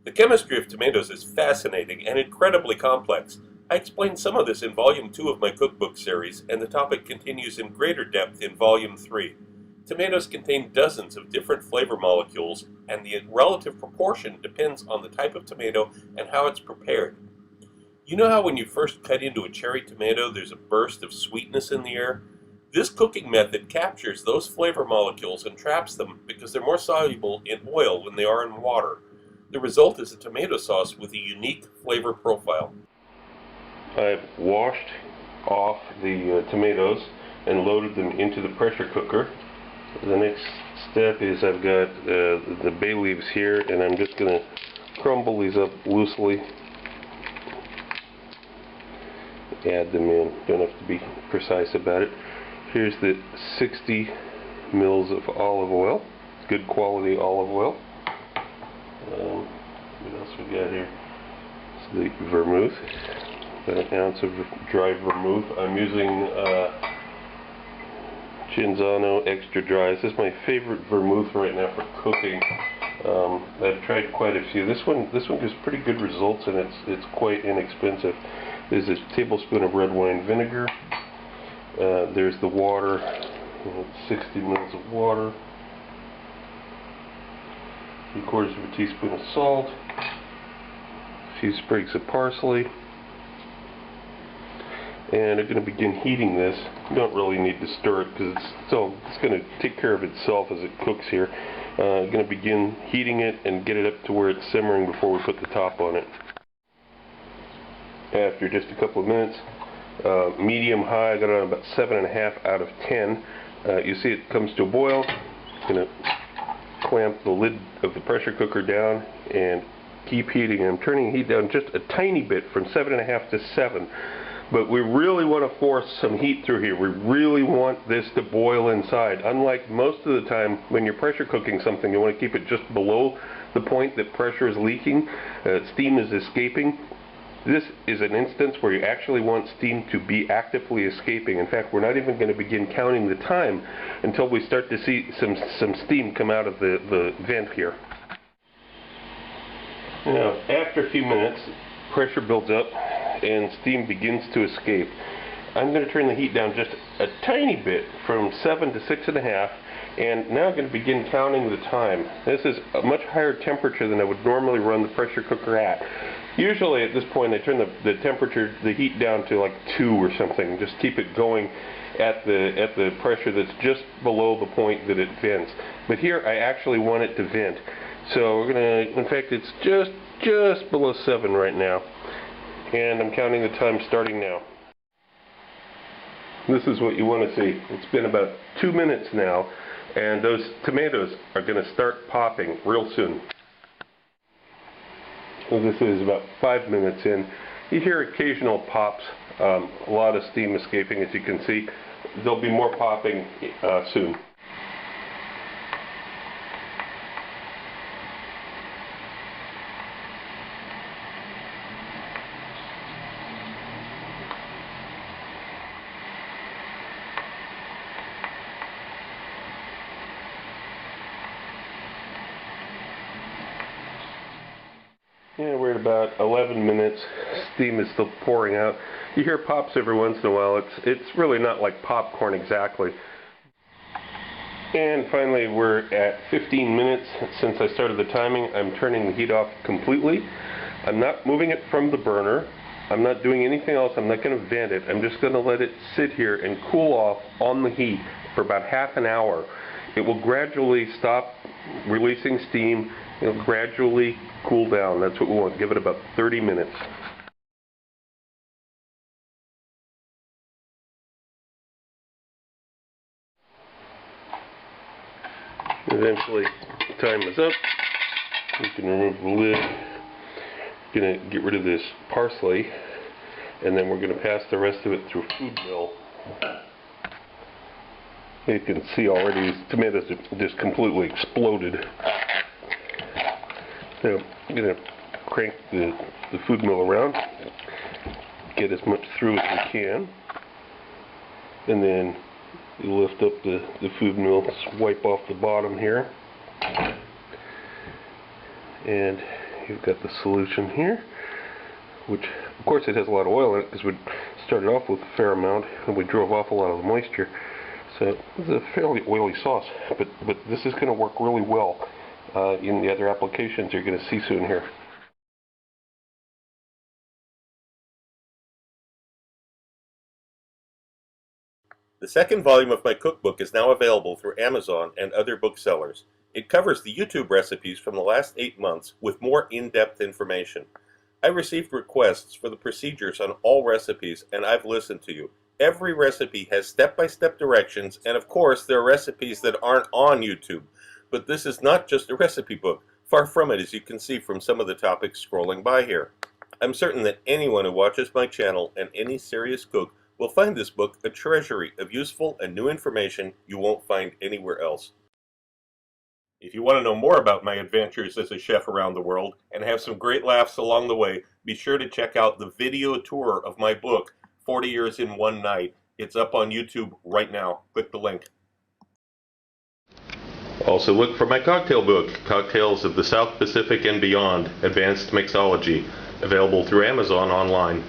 The chemistry of tomatoes is fascinating and incredibly complex. I explained some of this in Volume 2 of my cookbook series, and the topic continues in greater depth in Volume 3. Tomatoes contain dozens of different flavor molecules, and the relative proportion depends on the type of tomato and how it's prepared. You know how when you first cut into a cherry tomato, there's a burst of sweetness in the air? This cooking method captures those flavor molecules and traps them because they're more soluble in oil than they are in water. The result is a tomato sauce with a unique flavor profile. I've washed off the tomatoes and loaded them into the pressure cooker. The next step is I've got the bay leaves here, and I'm just going to crumble these up loosely. Add them in. Don't have to be precise about it. Here's the 60 mils of olive oil. It's good quality olive oil. What else we got here? It's the vermouth. About an ounce of dry vermouth. I'm using Cinzano extra dry. This is my favorite vermouth right now for cooking. I've tried quite a few. This one gives pretty good results, and it's quite inexpensive. There's a tablespoon of red wine vinegar. There's the water, 60 mils of water. 3/4 of a teaspoon of salt. A few sprigs of parsley. And I'm going to begin heating this. You don't really need to stir it because it's going to take care of itself as it cooks here. I'm going to begin heating it and get it up to where it's simmering before we put the top on it. After just a couple of minutes, medium high, I got it on about 7.5 out of 10. You see it comes to a boil. I'm going to clamp the lid of the pressure cooker down and keep heating. I'm turning the heat down just a tiny bit from 7.5 to 7. But we really want to force some heat through here. We really want this to boil inside. Unlike most of the time when you're pressure cooking something, you want to keep it just below the point that pressure is leaking, steam is escaping. This is an instance where you actually want steam to be actively escaping. In fact, we're not even going to begin counting the time until we start to see some steam come out of the vent here. Now, after a few minutes, pressure builds up and steam begins to escape. I'm going to turn the heat down just a tiny bit from 7 to 6.5, and now I'm going to begin counting the time. This is a much higher temperature than I would normally run the pressure cooker at. Usually at this point I turn the heat down to like 2 or something. Just keep it going at the pressure that's just below the point that it vents. But here I actually want it to vent. So we're going to, in fact it's just below 7 right now. And I'm counting the time starting now. This is what you want to see. It's been about 2 minutes now, and those tomatoes are going to start popping real soon. So this is about 5 minutes in. You hear occasional pops, a lot of steam escaping, as you can see. There'll be more popping soon. Yeah, we're at about 11 minutes. Steam is still pouring out. You hear pops every once in a while. It's really not like popcorn exactly. And finally, we're at 15 minutes since I started the timing. I'm turning the heat off completely. I'm not moving it from the burner. I'm not doing anything else. I'm not going to vent it. I'm just going to let it sit here and cool off on the heat for about half an hour. It will gradually stop releasing steam. It'll gradually cool down. That's what we want. Give it about 30 minutes. Eventually, time is up. You can remove the lid. Going to get rid of this parsley, and then we're going to pass the rest of it through food mill. You can see already these tomatoes have just completely exploded. So I'm going to crank the food mill around, get as much through as we can, and then you lift up the food mill, wipe off the bottom here, and you've got the solution here, which of course it has a lot of oil in it because we started off with a fair amount and we drove off a lot of the moisture. So it's a fairly oily sauce, but this is going to work really well in the other applications you're going to see soon here. The second volume of my cookbook is now available through Amazon and other booksellers. It covers the YouTube recipes from the last 8 months with more in-depth information. I received requests for the procedures on all recipes, and I've listened to you. Every recipe has step-by-step directions, and of course there are recipes that aren't on YouTube. But this is not just a recipe book. Far from it, as you can see from some of the topics scrolling by here. I'm certain that anyone who watches my channel and any serious cook will find this book a treasury of useful and new information you won't find anywhere else. If you want to know more about my adventures as a chef around the world and have some great laughs along the way, be sure to check out the video tour of my book, 40 Years in One Night. It's up on YouTube right now. Click the link. Also look for my cocktail book, Cocktails of the South Pacific and Beyond, Advanced Mixology, available through Amazon online.